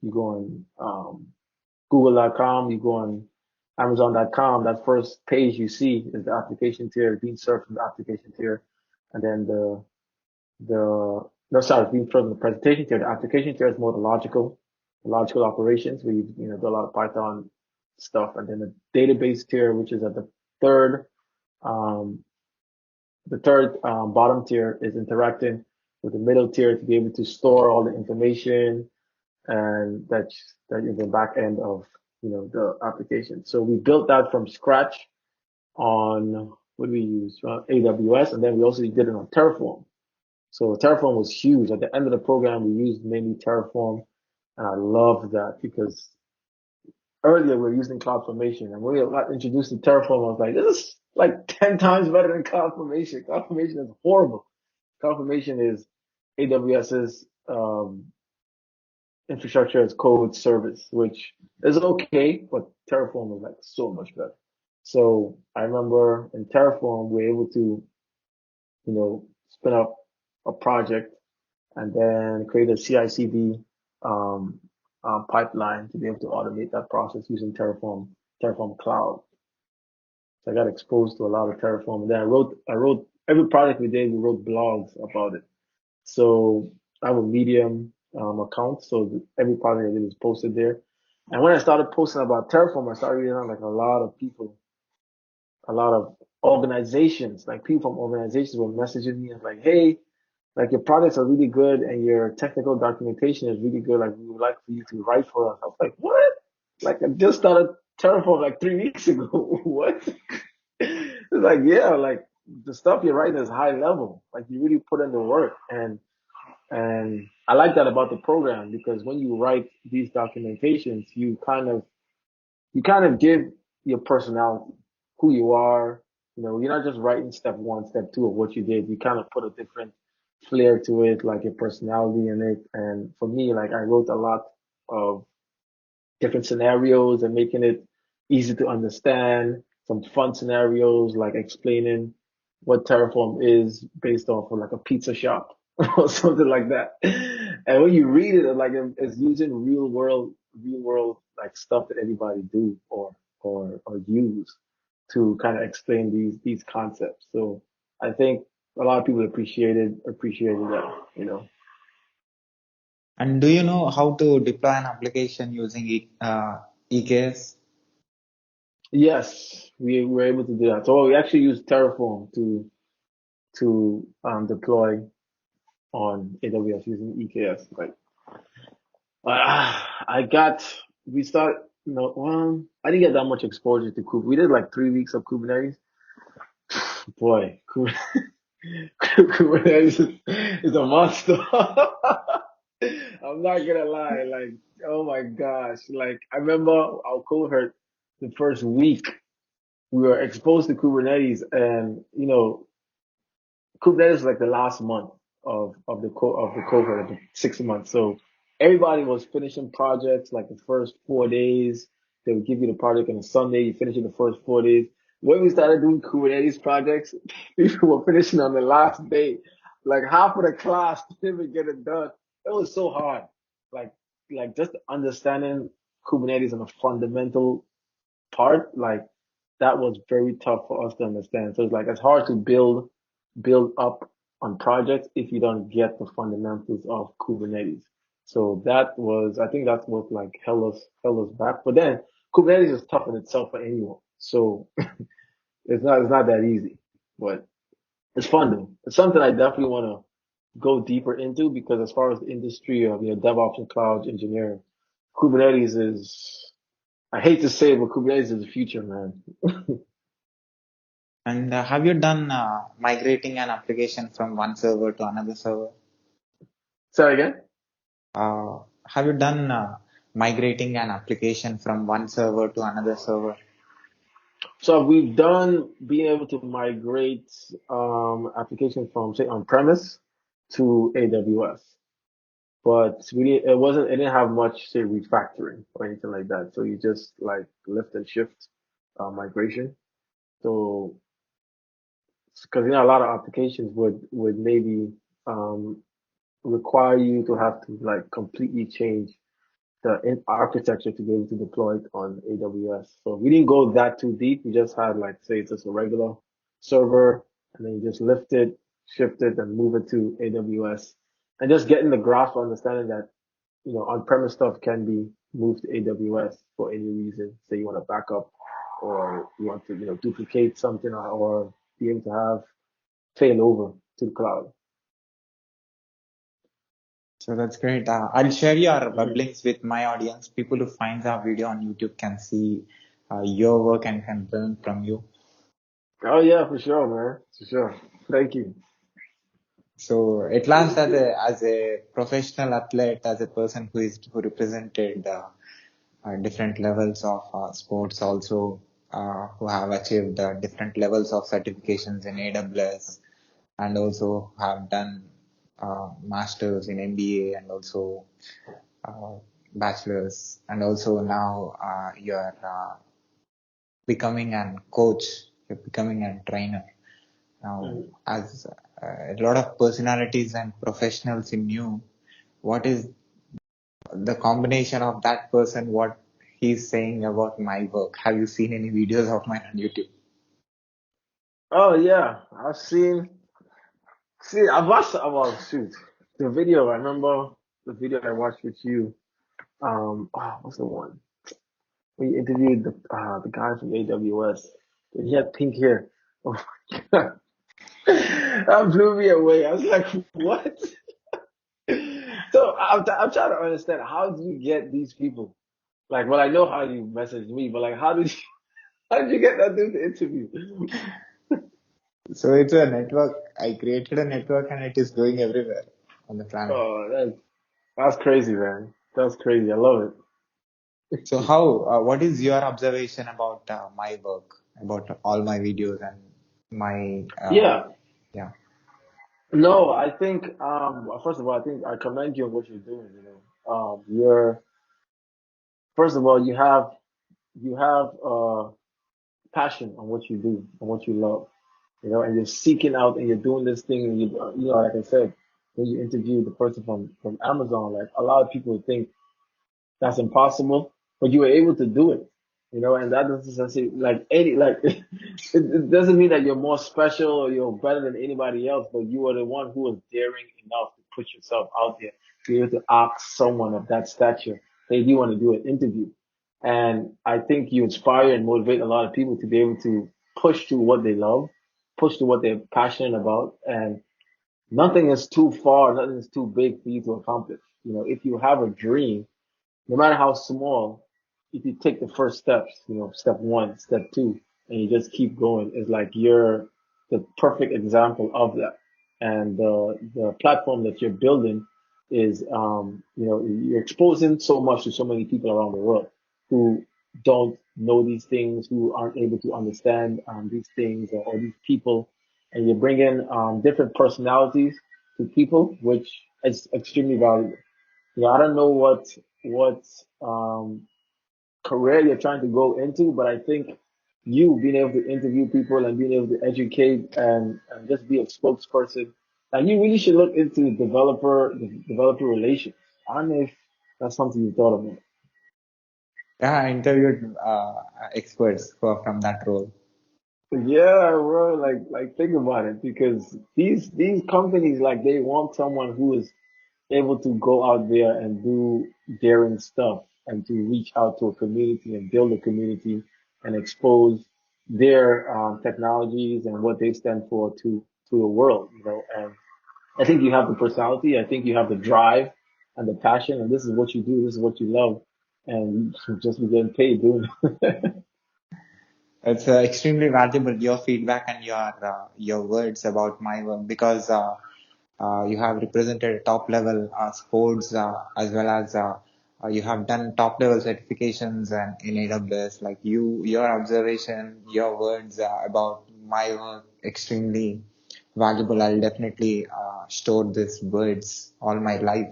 on Google.com, you go on Amazon.com, that first page you see is the application tier being served from the application tier. And then the, no, sorry, being served from the presentation tier. The application tier is more the logical operations where you know, do a lot of Python stuff. And then the database tier, which is at third, um, bottom tier is interacting with the middle tier to be able to store all the information and that is the back end of the application. So we built that from scratch on what do we use AWS, and then we also did it on Terraform. So Terraform was huge. At the end of the program, we used mainly Terraform, and I loved that because earlier we were using CloudFormation, and when we got introduced to Terraform, I was like, this is like 10 times better than CloudFormation. CloudFormation is horrible. CloudFormation is AWS's infrastructure as code service, which is okay, but Terraform was like so much better. So I remember in Terraform, we were able to, spin up a project and then create a CI/CD um, pipeline to be able to automate that process using Terraform Cloud. So I got exposed to a lot of Terraform, and then I wrote every project we did. We wrote blogs about it. So I have a Medium account, so every project I did is posted there. And when I started posting about Terraform, I started reading out like a lot of people, a lot of organizations, like people from organizations were messaging me and like, hey, like your products are really good and your technical documentation is really good. Like we would like for you to write for us. I was like, what? Like I just started Terraform like 3 weeks ago. What? It's like, yeah, like the stuff you're writing is high level. Like you really put in the work and I like that about the program because when you write these documentations, you kind of give your personality, who you are. You're not just writing step one, step two of what you did. You kind of put a different flair to it, like your personality in it. And for me, like I wrote a lot of different scenarios and making it easy to understand. Some fun scenarios like explaining what Terraform is based off of like a pizza shop or something like that. And when you read it, like it's using real world like stuff that everybody do or use to kind of explain these concepts. So I think a lot of people appreciated that. And do you know how to deploy an application using EKS? Yes, we were able to do that. So we actually used Terraform to deploy on AWS using EKS. Like, I got we start well, I didn't get that much exposure to Kubernetes. We did like 3 weeks of Kubernetes, Boy, Kubernetes is a monster. I'm not gonna lie, like, oh my gosh, like I remember our cohort the first week we were exposed to Kubernetes, and Kubernetes was like the last month of the cohort of the 6 months. So everybody was finishing projects like the first 4 days. They would give you the project on a Sunday. You finish it the first 4 days. When we started doing Kubernetes projects, people were finishing on the last day. Like half of the class didn't even get it done. It was so hard. Like like just understanding Kubernetes on a fundamental part, like that was very tough for us to understand. So it's hard to build up on projects if you don't get the fundamentals of Kubernetes. So I think that's what like held us back. But then Kubernetes is tough in itself for anyone. So it's not that easy, but it's fun though. It's something I definitely want to go deeper into because as far as the industry of DevOps and cloud engineering, Kubernetes is I hate to say it, but Kubernetes is the future, man. And have you done migrating an application from one server to another server? Say again. Have you done migrating an application from one server to another server? So we've done being able to migrate applications from say on premise to AWS, but it didn't have much say refactoring or anything like that. So you just like lift and shift migration. So because a lot of applications would maybe um, require you to have to like completely change the architecture to be able to deploy it on AWS. So we didn't go that too deep. We just had like say it's just a regular server, and then you just lift it, shift it, and move it to AWS, and just getting the grasp of understanding that on-premise stuff can be moved to AWS for any reason. Say you want to back up, or you want to duplicate something, or be able to have fail over to the cloud. So that's great. I'll share your web Mhm. links with my audience. People who find our video on YouTube can see your work and can learn from you. Oh yeah, for sure, man. For sure. Thank you. So at last, as a professional athlete, as a person who represented different levels of sports, also who have achieved different levels of certifications in AWS, and also have done masters in MBA and also uh, bachelor's, and also now you're becoming a coach, you're becoming a trainer. Now, Mhm. as a lot of personalities and professionals in you, what is the combination of that person, what he's saying about my work? Have you seen any videos of mine on YouTube? Oh yeah, I've watched well shoot. The video I remember the video I watched with you. What's the one? We interviewed the guy from AWS. And he had pink hair. Oh my God. That blew me away. I was like, what? So I'm trying to understand how do you get these people? Like, well, I know how you messaged me, but like, how did you get that dude to interview? So it's a network. I created a network and it is going everywhere on the planet. Oh, that's crazy, man. That's crazy. I love it. So what is your observation about my work, about all my videos and my, Yeah. yeah. No, I think first of all, I think I commend you on what you're doing. You're first of all, you have passion on what you do and what you love. And you're seeking out and you're doing this thing, and like I said, when you interviewed the person from Amazon, like a lot of people think that's impossible, but you were able to do it. And that doesn't necessarily like any like it doesn't mean that you're more special or you're better than anybody else, but you are the one who was daring enough to put yourself out there, to be able to ask someone of that stature, hey, do you want to do an interview? And I think you inspire and motivate a lot of people to be able to push to what they love, push to what they're passionate about, and nothing is too far, nothing is too big for you to accomplish. If you have a dream, no matter how small, if you take the first steps, step one, step two, and you just keep going, it's like you're the perfect example of that. And the platform that you're building is, you're exposing so much to so many people around the world who don't know these things, who aren't able to understand these things, or these people, and you're bringing different personalities to people, which is extremely valuable. Yeah, I don't know what um, career you're trying to go into, but I think you being able to interview people and being able to educate and just be a spokesperson, and you really should look into developer relations. I don't know if that's something you thought about. Yeah, I interviewed experts who are from that role. Yeah, bro, like think about it, because these companies, like, they want someone who is able to go out there and do daring stuff and to reach out to a community and build a community and expose their technologies and what they stand for to the world, And I think you have the personality, I think you have the drive and the passion, and this is what you do, this is what you love, and you just be getting paid doing it. It's extremely valuable, your feedback and your words about my work, because you have represented top level sports, as well as you have done top level certifications and in AWS. Like your observation, your words about my work, extremely valuable. I'll definitely store these words all my life.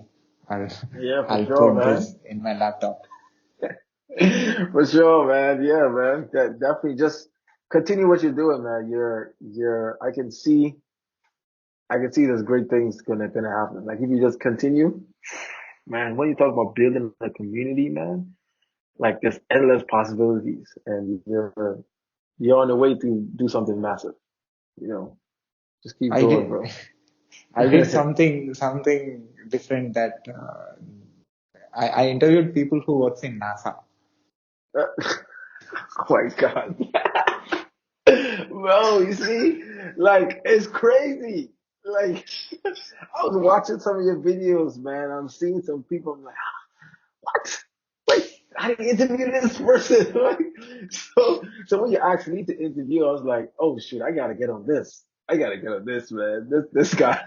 I'll Yeah, for I'll sure, put man. this in my laptop. For sure, man. Yeah, man. Definitely just continue what you're doing, man. I can see there's great things gonna happen. Like, if you just continue, man, when you talk about building a community, man, like, there's endless possibilities, and you're on the way to do something massive, you know. Just keep I going, did bro. I did something different that I interviewed people who works in NASA. Oh my God. Bro, you see, like, it's crazy. Like, I was watching some of your videos, man. I'm seeing some people. I'm like, what? Wait, I didn't interview this person. Like, so when you asked me to interview, I was like, oh shoot, I gotta get on this. I gotta get on this, man. This guy.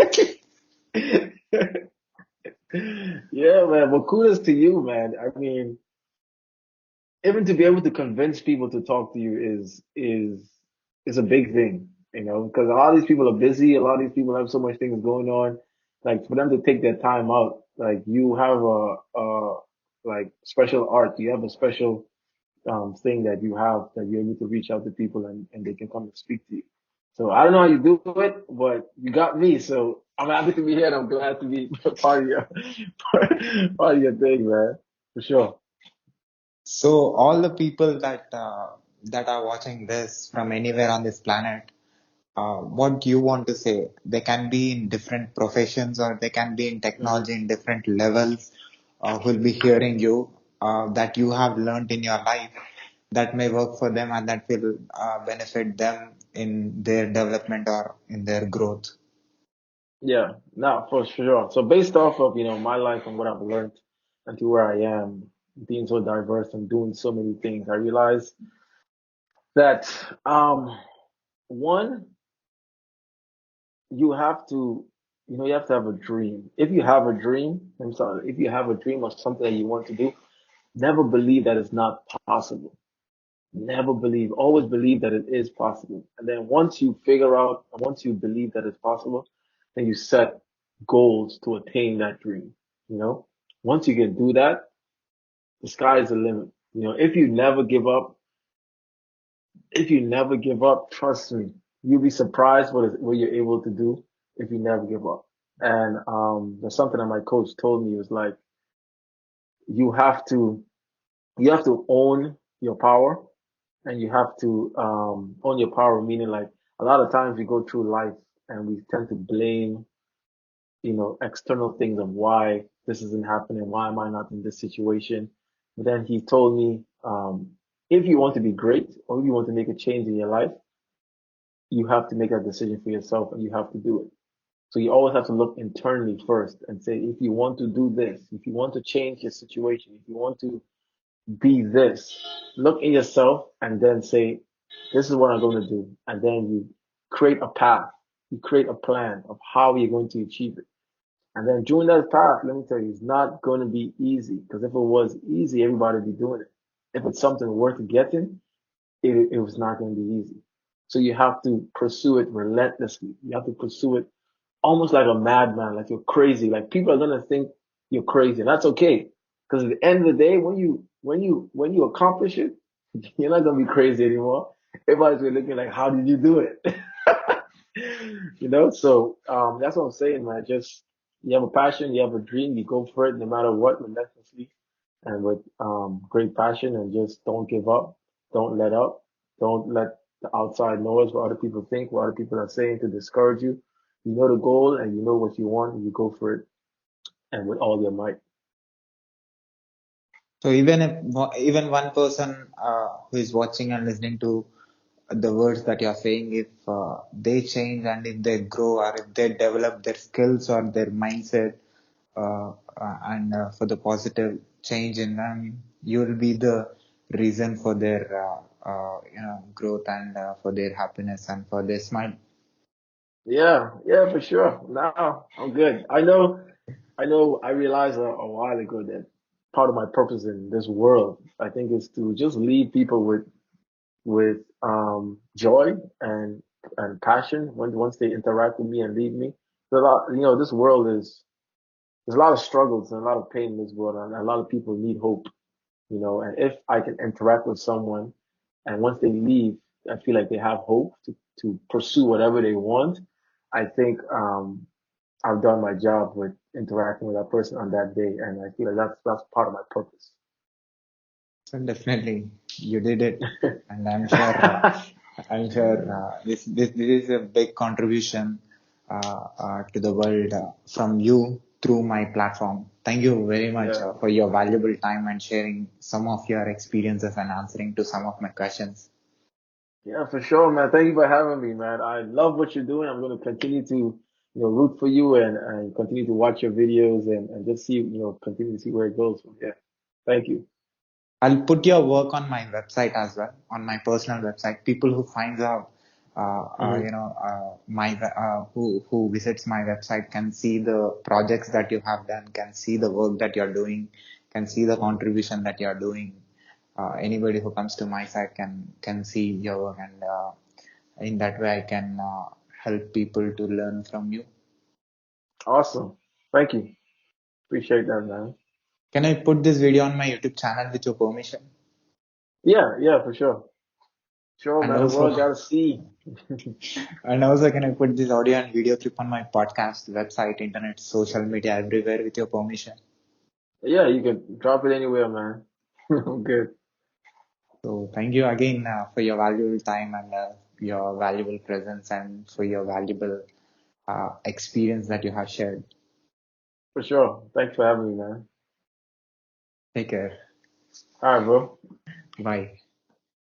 Yeah, man. Well, kudos to you, man. I mean, even to be able to convince people to talk to you is a big thing, because a lot of these people are busy. A lot of these people have so much things going on. Like, for them to take their time out, like, you have a like special art. You have a special thing that you have, that you're able to reach out to people, and they can come and speak to you. So I don't know how you do it, but you got me. So I'm happy to be here, and I'm glad to be part of your part of your thing, man. For sure. So all the people that are watching this from anywhere on this planet, what do you want to say? They can be in different professions, or they can be in Mm-hmm. technology in different levels, who will be hearing you, that you have learned in your life that may work for them and that will benefit them in their development or in their growth. Yeah, no, for sure. So based off of, my life and what I've learned and to where I am, being so diverse and doing so many things, I realized that one, you have to, you have to have a dream. If you have a dream, I'm sorry, if you have a dream of something that you want to do, never believe that it's not possible. Never believe, always believe that it is possible. And then once you figure out, and once you believe that it's possible, then you set goals to attain that dream. You know, once you can do that, the sky is the limit. If you never give up, trust me, you'll be surprised what you're able to do if you never give up. And there's something that my coach told me, was like, you have to own your power, and you have to own your power, meaning, like, a lot of times we go through life and we tend to blame, external things of why this isn't happening, why am I not in this situation. But then he told me, if you want to be great, or if you want to make a change in your life, you have to make that decision for yourself, and you have to do it. So you always have to look internally first and say, if you want to do this, if you want to change your situation, if you want to be this, look in yourself and then say, this is what I'm going to do. And then create a path, you create a plan of how you're going to achieve it. And then during that path, let me tell you, it's not going to be easy because if it was easy, everybody would be doing it. If it's something worth getting, it was not going to be easy. So you have to pursue it relentlessly. You have to pursue it almost like a madman, like you're crazy. Like people are going to think you're crazy, and that's okay. Because at the end of the day, when you accomplish it, you're not going to be crazy anymore. Everybody's going to be looking like, how did you do it? So that's what I'm saying, man. Just you have a passion, you have a dream, you go for it no matter what, relentlessly and with great passion, and just don't give up, don't let up, don't let the outside noise, what other people think, what other people are saying to discourage you. You know the goal and you know what you want, and you go for it and with all your might. So even one person who is watching and listening to the words that you're saying, if they change and if they grow or if they develop their skills or their mindset and for the positive change in them, you will be the reason for their growth and for their happiness and for their smile. Yeah, yeah, for sure. Now I'm good. I know, I realized a while ago that part of my purpose in this world, I think, is to just leave people with joy and passion when once they interact with me and leave me. So a lot, this world is there's a lot of struggles and a lot of pain in this world, and a lot of people need hope. And if I can interact with someone, and once they leave, I feel like they have hope to pursue whatever they want. I think I've done my job with interacting with that person on that day, and I feel like that's part of my purpose. So definitely you did it, and I'm sure this is a big contribution to the world from you through my platform. Thank you very much Yeah. for your valuable time and sharing some of your experiences and answering to some of my questions. Yeah, for sure, man. Thank you for having me, man. I love what you're doing. I'm going to continue to, root for you and continue to watch your videos and just see, continue to see where it goes from here. Thank you. I'll put your work on my website as well, on my personal website. People who finds out, Hmm. my who visits my website can see the projects that you have done, can see the work that you're doing, can see the contribution that you're doing. Anybody who comes to my site can see your work, and in that way, I can help people to learn from you. Awesome. Thank you. Appreciate that, man. Can I put this video on my YouTube channel with your permission? Yeah, yeah, for sure. Sure, And man. The also, world got to see. And also, can I put this audio and video clip on my podcast, website, internet, social media, everywhere with your permission? Yeah, you can drop it anywhere, man. Good. So, thank you again for your valuable time and your valuable presence and for your valuable experience that you have shared. For sure. Thanks for having me, man. Take care. All right, bro. Bye.